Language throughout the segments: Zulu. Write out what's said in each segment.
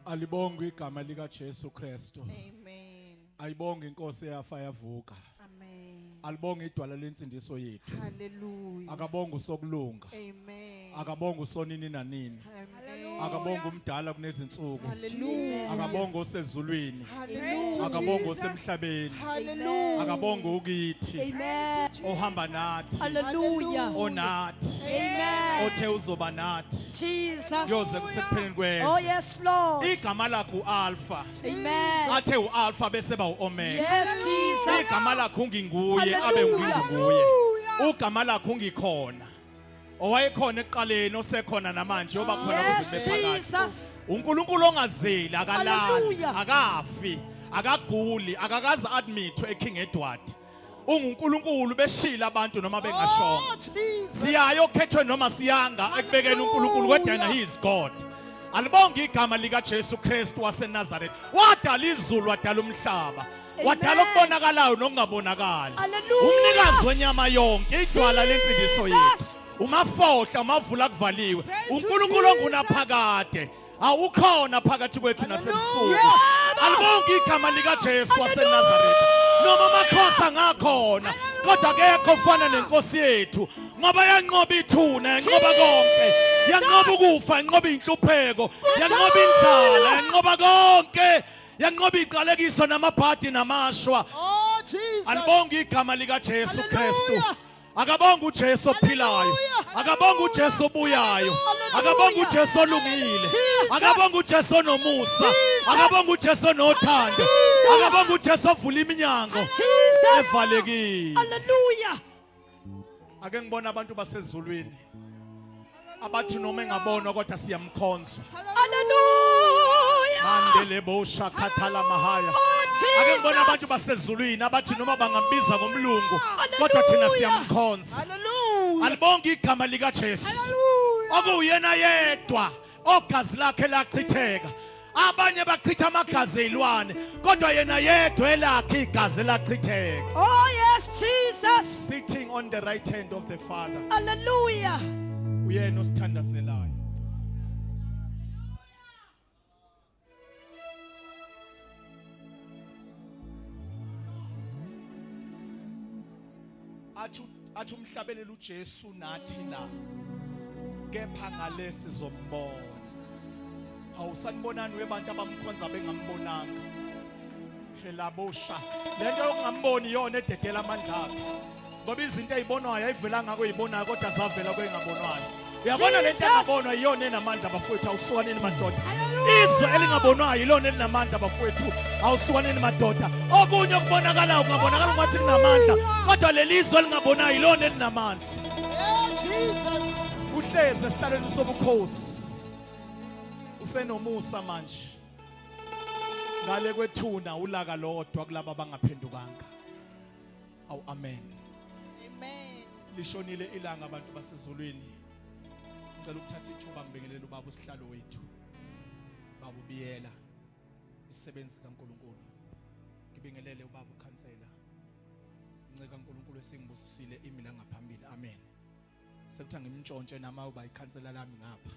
Alibonge igama lika Jesu Kristu. Amen. Ayibonge inkosi yafa yavuka. Amen. Alibonge idwala lensindiso yethu. Hallelujah. Akabonge usokulunga. Amen. Akabonge usonini nanini. Amen. Akabonge umdala kunezinsuku. Hallelujah. Akabonge osezulwini. Hallelujah. Akabonge osemhlabeni. Hallelujah. Akabonge ukithi. Amen. Ohamba nathi. Hallelujah. Onathi. Amen. Othe uzoba nathi. Jesus. Yoze kusepheleni kwezwe. Oh yes, Lord. Igama lakho uAlpha. Amen. Athe uAlpha bese ba uOmega. Yes, Jesus. Igama lakho unginguye abe Hallelujah. unginguye. Ugama lakho ungikhona. Owayekhona ekuqaleni osekhona namanje oba khona Yes, kuzibe phakathi. Jesus. uNkulunkulu ongazeli akalali, Hallelujah. akafi, akaguli, akakaze admithwe eKing Edward. UNkulunkulu beshila abantu noma bengashonga. Siyayo okhethwe noma siyanga ekubekeni uNkulunkulu kodwa yena he is God. Alibonge igama lika Jesu Kristu waseNazaretha. Wadala izulu wadala umhlaba. Wadala okubonakalayo nokungabonakali. Hallelujah. Umnikazi wenyama yonke idwala lensindiso yethu. Umafohla umavula kuvaliwe. uNkulunkulu ongunaphakade. Awukhona phakathi kwethu nasebusuku. Alibonge igama lika Jesu waseNazaretha. Noma amakhosi angakhona kodwa akekho ofana nenkosi yethu ngoba yanqoba ithuna, yanqoba konke, yanqoba ukufa, yanqoba inhlupheko, yanqoba indlala, yanqoba konke, yanqoba iqalekiso namabhadi namashwa. Oh Jesus. Alibonge igama lika Jesu Kristu. Akabonge uJesu ophilayo, akabonge uJesu obuyayo, akabonge uJesu olungile, akabonge uJesu onomusa, akabonge uJesu onothando, akabonge uJesu ovula iminyango evalekile. Hallelujah. Ake ngibona abantu basezulwini abathi noma engabonwa kodwa siyamkhonza. Hallelujah. Mandele bosha khathala mahaya. Ake ngibona abantu basezulwini abathi noma bangambiza ngomlungu kodwa thina siyamkhonza. Hallelujah. Alibonge igama lika Jesu. Okuyena yedwa ogazi lakhe lachitheka. Abanye bachitha amagazi elwane kodwa yena yedwa elakhe igazi lachitheka. Oh yes, Jesus. Sitting on the right hand of the Father. Hallelujah. Uyena osithandazelayo. Athi umhlabelele uJesu nathi la. Kepha ngale sizombona. Awusanibonani webantu abamkhonza bengambonanga. Phela bosha. Lento yokungamboni iyona ededela amandla akhe. Ngoba izinto ezibonwayo ayivela ngako ezibonayo kodwa zavela kwengabonwayo. Uyabona lento engabonwa iyona enamandla bafowethu awusukaneni madoda. Izwe elingabonwayo ilona elinamandla bafowethu awusukaneni madoda. Okunye okubonakalayo kungabonakala ngathi kunamandla kodwa lelizwe elingabonayo ilona elinamandla. Jesus. Uhleze esihlalweni sobukhosi. Usenomusa manje. Ngale kwethuna ulaka lodwa kulabo abangaphendukanga. Awu amen. Amen. Lishonile ilanga abantu basezulwini. Ngicela ukuthatha ithuba ngibingelele ubaba usihlalo wethu. Baba ubiyela isisebenzi kaNkuluNkulu. Ngibingelele ubaba ukhansela. Nceka kaNkuluNkulu esingibusisile imila ngaphambili. Amen. Sekuthi ngimntshontshe nama uba ikhansela lami ngapha.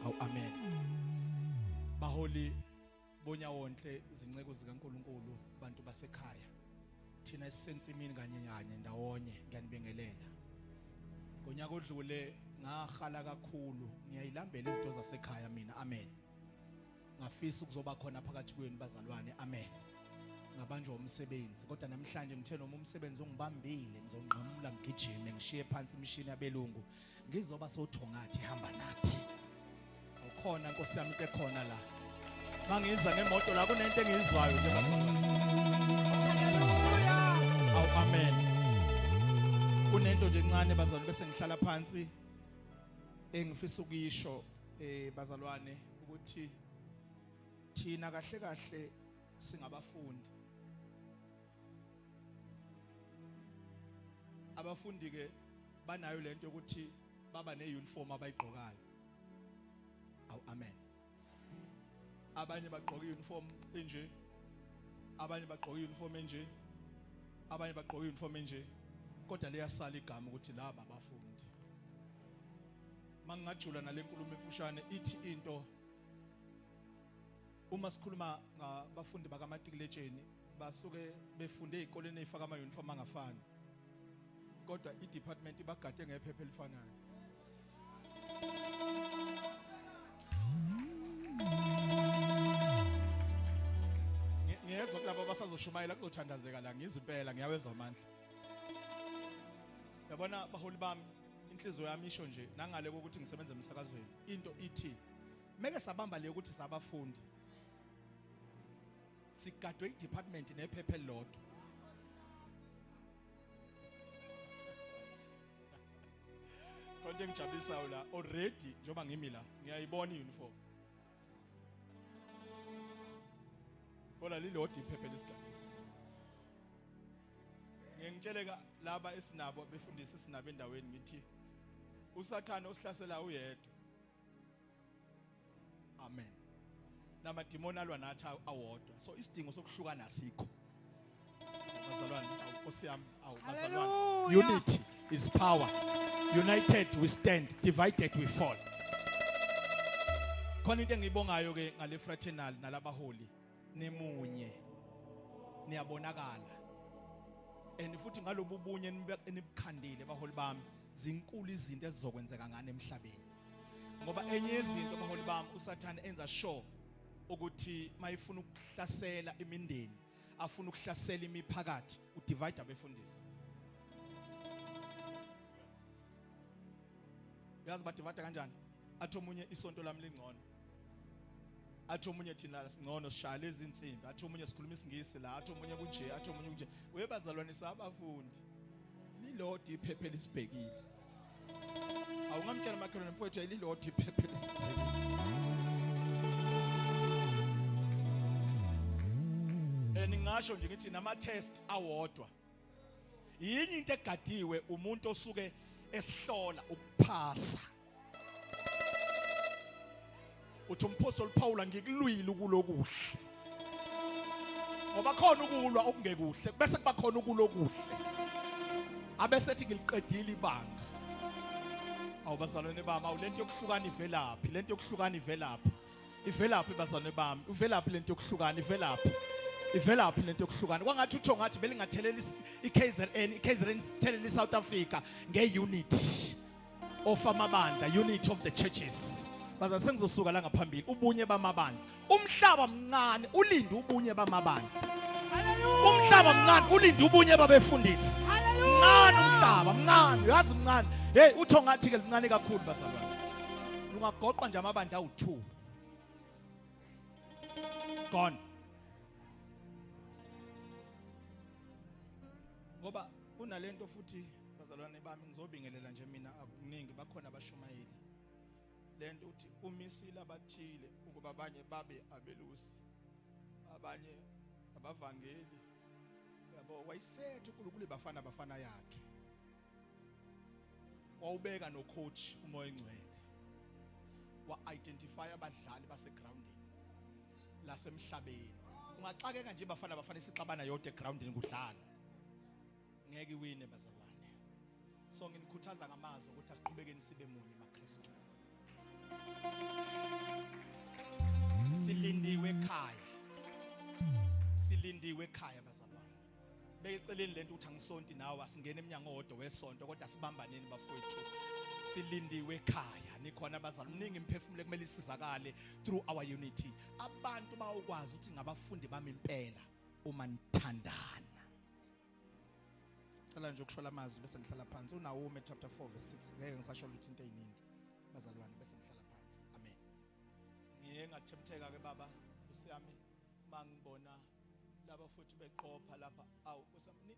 Awu amen. Baholi bonyawonhle izinceko zikaNkuluNkulu bantu basekhaya. Thina esisensimini kanye kanye ndawonye ngiyanibingelela. Ngonyaka odlule ngahala kakhulu ngiyayilambela izinto zasekhaya mina. Amen. Ngafisa ukuzoba khona phakathi kwenu bazalwane. Amen. Ngabanjwa umsebenzi kodwa namhlanje ngithe noma umsebenzi ongibambile ngizonqamula ngigijime ngishiye phansi imishini yabelungu ngizoba sothongathi hamba nathi. Awukhona Nkosi yami ekhona la. Mangiza ngemoto la kunento engizwayo nje bazalwane. Awu amen. Kunento nje encane bazalwane bese ngihlala phansi engifisa ukuyisho bazalwane ukuthi thina kahle kahle singabafundi. Abafundi ke banayo lento ukuthi baba neuniform abayigqokayo. Awu amen. Abanye bagqoka iuniform enje. Abanye bagqoka iuniform enje. Abanye bagqoka iuniform enje. Kodwa liyasala igama ukuthi laba abafundi. Mangingajula nalenkulumo emfushane ithi into Uma sikhuluma ngabafundi bakamatikuletsheni basuke befunde ezikoleni ezifaka ama uniform angafani. Kodwa i-department ibagade ngephepha elifanayo. Ngiyezwa kulabo abasazoshumayela kuzothandazeka la ngizwe impela ngiyawezwa amandla. Yabona baholi bami inhliziyo yami isho nje nangale ukuthi ngisebenza emsakazweni into ithi meke sabamba le ukuthi sabafundi sigadwe i-department nephepha elilodwa. Konke ngijabulisayo la already njoba ngimi la ngiyayibona i-uniform. Ola lilodwa iphepha lesigadi. Ngiyangitsheleka laba esinabo befundisi esinabo endaweni ngithi usathana osihlasela uyedwa. Amen. Namadimoni alwa nathi awodwa. So isidingo sokuhlukana asikho. Bazalwane awusiyami awubazalwane. Hallelujah. Unity is power. United we stand, divided we fall. Khona into engiyibongayo ke ngale fraternal nalabaholi nemunye niyabonakala. And futhi ngalobu bunye enibukhandile baholi bami zinkulu izinto ezizokwenzeka ngane emhlabeni. Ngoba enye yezinto baholi bami uSathane enza sure ukuthi mayifuna ukuhlasela imindeni afuna ukuhlasela imiphakathi udivide abefundisi. Yazi badivide kanjani? Athi omunye isonto lami lingcono. Athi omunye thina singcono sishaya lezi insimbi. Athi omunye sikhuluma isingisi la, athi omunye kunje, athi omunye kunje. Webazalwane sabafundi. Lilodwa iphepha elisibhekile. Awungamtshela makhelwane mfowethu lilodwa iphepha elisibhekile. Ningasho nje ngithi nama test awodwa. Yinye into egadiwe umuntu osuke esihlola ukuphasa. Uthi umpostoli Paul ngikulwile ukulokuhle. Ngoba khona ukulwa okungekuhle bese kuba khona ukulokuhle. Abese ethi ngiliqedile ibanga. Awubazalwane bami awulento yokuhlukana ivelaphi, lento yokuhlukana ivelaphi. Ivelaphi bazalwane bami, ivelaphi lento yokuhlukana ivelaphi. Ivelaphi lento yokuhlukana. Kwangathi utho ngathi belingathelela iKZN thelela iSouth Africa ngeunity of amabandla, unity of the churches. Baza sengizosuka la ngaphambili ubunye bamabandla. Umhlaba mncane ulinde ubunye bamabandla. Umhlaba mncane ulinde ubunye babefundisi. Mncane umhlaba mncane, yazi mncane. Hey utho ngathi ke lincane kakhulu bazalwane. Lungagoqwa nje amabandla awu2. Gone. Ngoba unalento futhi bazalwane bami ngizobingelela nje mina akuningi bakhona abashumayeli. Lento uthi umisile abathile ukuba abanye babe abelusi abanye abavangeli yabo wayisethe uNkulunkulu bafana yakhe wawubeka no coach umoya engcwele wa identify abadlali base groundini lasemhlabeni ungaxakeka nje bafana isixabana yodwa egroundini kudlala ngeke iwine bazalwane. So nginikhuthaza ngamazwi ukuthi asiqhubekeni sibe munye maKristu. Silindiwe ekhaya. Silindiwe ekhaya bazalwane. Beyiceleni lento ukuthi angisonti nawe asingene eminyango odwa wesonto kodwa sibambaneni bafowethu. Silindiwe ekhaya. Nikhona bazalwane mningi imphefumulo kumele isizakale through our unity. Abantu bawukwazi ukuthi ngabafundi bami impela uma nithandana. Cela nje ukushola amazwi bese ngihlala phansi. uNahum chapter 4 verse 6 ngeke ngisasho ukuthi into eyiningi bazalwane bese ngihlala phansi. Amen. Ngiye ngathemtheka ke baba usiyami mangibona laba futhi beqopha lapha awu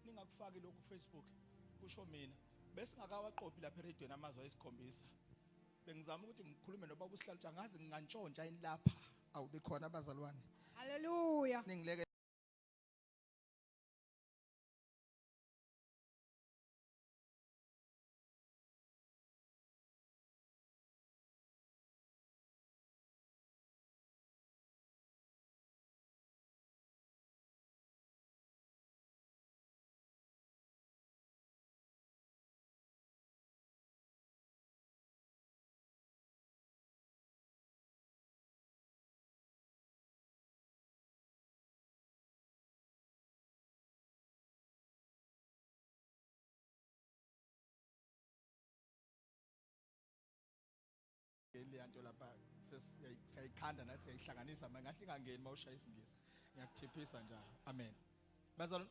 ningakufaki lokhu Facebook kusho mina bese ngakawaqophi lapha eRadioweni amazwi ayisikhombisa bengizama ukuthi ngikhulume nobaba uSihlalu angazi ngantshontsha yini lapha awu bekhona abazalwane. Hallelujah. Ningileke nto lapha siyayikhanda nathi siyayihlanganisa mangahle ingangeni mawushaya isingisi ngiyakuthiphisa njalo amen bazalwane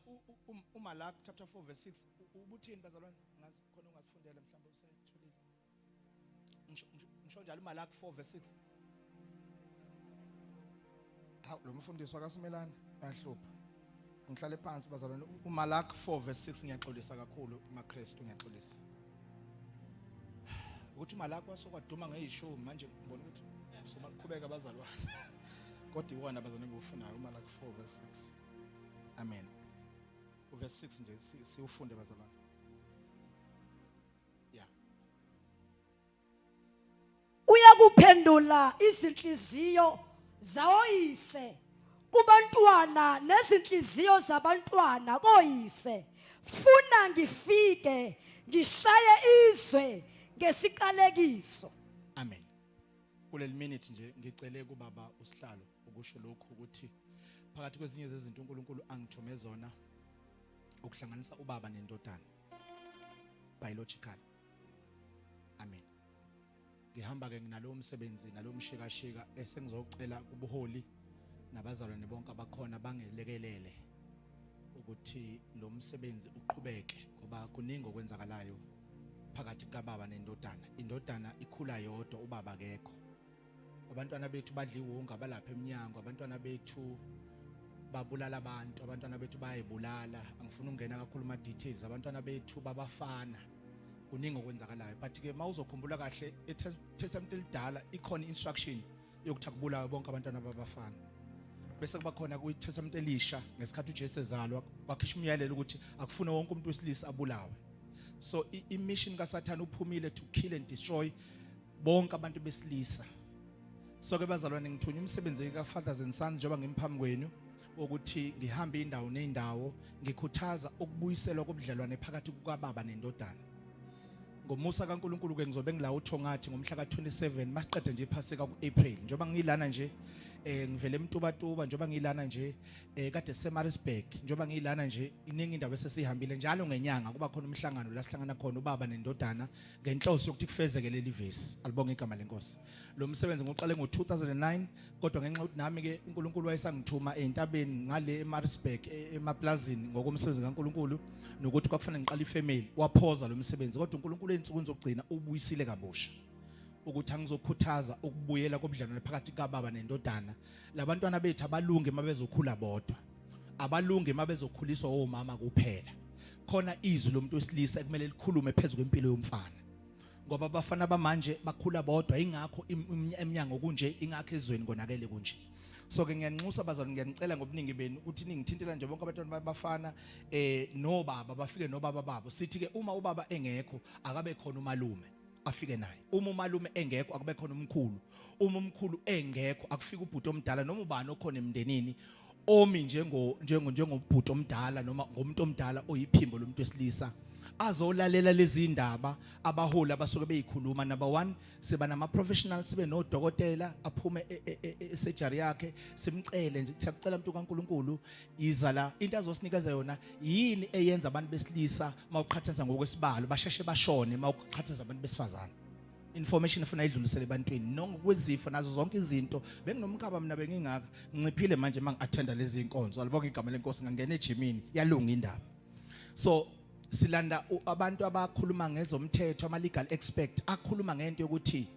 uMalaki chapter 4 verse 6 ubuthini bazalwane ngazi khona ungasifundela mhlawumbe usayithulile ngisho njalo uMalaki 4 verse 6 lo mfundisi wakaSimelane ayahlupha ngihlale phansi bazalwane uMalaki 4 verse 6 ngiyaxolisa kakhulu uMaKristu ngiyaxolisa ukuthi uMalaki wasokwaduma ngeyishumi manje ngibona ukuthi somakuqhubeka bazalwane kodwa iwona bazalwane engiwufunayo uMalaki 4 verse 6 amen uverse 6 nje siufunde bazalwane yeah Uyakuphendula izinhliziyo zawoyise kubantwana nezinhliziyo zabantwana koyise funa ngifike ngishaye izwe ngesiqalekiso amen kuleli minute nje ngicele kubaba usihlalo ukusho lokhu ukuthi phakathi kwezinye zezinto uNkulunkulu angithume zona ukuhlanganisa ubaba nendodana biological amen ngihamba ke nginalowo umsebenzi nalowo mshikashika esengizocela kubuholi nabazalwane bonke abakhona bangelekelele ukuthi lo msebenzi uqhubeke ngoba kuningi okwenzakalayo phakathi kababa nendodana indodana ikhula yodwa ubaba akekho abantwana bethu badliwunga balapha eminyango abantwana bethu babulala abantu abantwana bethu bayibulala angifuni ukungena kakhulu ama details abantwana bethu babafana kuningi okwenzakalayo but ke mawuzokhumbula kahle eTestament elidala ikhona instruction yokuthi akubulawe bonke abantwana babafana bese kuba khona kwiTestament elisha ngesikhathi uJesu ezalwa wakhishwa umyalelo ukuthi akufune wonke umuntu wesilisa abulawe so imission kaSathane uphumile to kill and destroy bonke abantu besilisa so ke bazalwane ngithunya umsebenzi kaFathers and Sons njengoba ngimphambi kwenu ukuthi ngihambe indawo nendawo ngikhuthaza ukubuyiselwa kobudlelwane phakathi kukababa nendodana ngomusa kaNkulunkulu ke ngizobe ngila uThongathi ngomhla ka27 masiqede nje iphasika kuApril njengoba ngilana nje ngivele eMtubatuba njengoba ngilana nje kade seMaritzburg njengoba ngilana nje iningi indawo esesihambile njalo ngenyanga kuba khona umhlangano la sihlangana khona ubaba nendodana ngenhloso yokuthi kufezeke leli vesi alibonge igama lenkosi lo msebenzi ngoqale ngo2009 kodwa ngenxa ukuthi nami ke uNkulunkulu wayesangithuma entabeni ngale eMaritzburg emaplazini ngokomsebenzi kaNkulunkulu nokuthi kwakufanele ngiqala ifamily waphoza lo msebenzi kodwa uNkulunkulu ensukwini zokugcina ubuyisile kabusha ukuthi angizokhuthaza ukubuyela kobudlelwane phakathi kababa nendodana labantwana bethu abalunge mabezokhula bodwa abalunge mabezokhuliswa omama kuphela khona izwi lomuntu wesilisa ekumele likhulume phezulu kwempilo yomfana ngoba abafana bamanje bakhula bodwa ingakho eminyango kunje ingakho ezweni konakele kunje so ke ngiyanxusa bazalwane ngiyanicela ngobuningi benu ukuthi ningithintela nje bonke abantwana babafana nobaba bafike nobaba babo sithi ke uma ubaba engekho akabe khona umalume afike naye uma umalume engekho akube khona umkhulu uma umkhulu engekho akufika ubhuti omdala noma ubani okhona emndenini omi njengobhuti omdala noma ngomuntu omdala oyiphimbo lomuntu wesilisa azolalela lezi indaba abaholi abasuke beyikhuluma number 1 siba nama professionals sibe nodokotela aphume surgery yakhe simcele nje siyacela umuntu kaNkuluNkulu yiza la into azosinikeza yona yini eyenza abantu besilisa mawuqhathanisa ngokwesibalo basheshe bashone mawuqhathanisa abantu besifazana information efuna idlulisele ebantwini nokwezifo nazo zonke izinto benginomkhaba mina bengingaka nginciphile manje mangiattenda lezi inkonzo alibonke igama lenkosi ngangena ejimini yalunga indaba so silanda abantu abakhuluma ngezomthetho ama legal expert akhuluma ngento yokuthi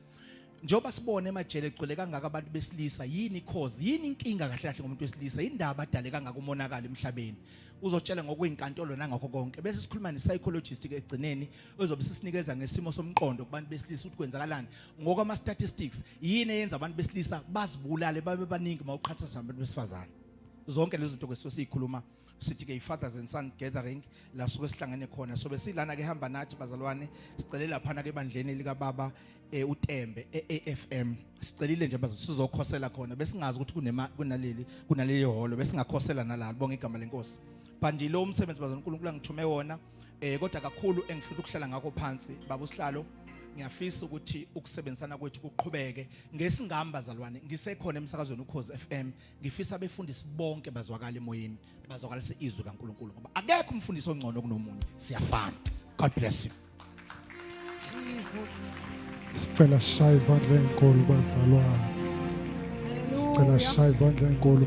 njoba sibone emajele egcwele kangaka abantu besilisa yini cause yini inkinga kahle kahle ngomuntu wesilisa indaba adale kangaka umonakala emhlabeni uzotshela ngokwezinkantolo nangakho konke bese sikhuluma ne psychologist ke egcineni ozobe sisinikeza ngesimo somqondo kubantu besilisa ukuthi kwenzakalani ngokama statistics yini eyenza abantu besilisa bazibulale babe baningi mawuqhathanisa nabantu besifazana zonke lezo zinto kwesikhuluma sithi ke iFathers and Sons gathering la suke sihlangene khona so besilana ke hamba nathi bazalwane sicelela phana ke ebandleni lika baba uTembe eAFM sicelile nje sizokhosela khona besingazi ukuthi kunaleli holo besingakhosela nala bonke igama lenkosi banje lo umsebenzi bazalwane uNkulunkulu angithume wona kodwa kakhulu engifuna ukuhlala ngakho phansi baba usihlalo ngiyafisa ukuthi ukusebenzisana kwethu kuqhubeke ngesingamba bazalwane ngisekhona emsakazweni uKhozi FM ngifisa abefundisi bonke bazwakala emoyeni bazwakalise izwi kaNkuluNkulu ngoba akekho umfundisi ongcono kunomunye siyafana God bless you Jesus. Sicela sishaya izandla ezinkulu bazalwane. Sicela sishaya izandla ezinkulu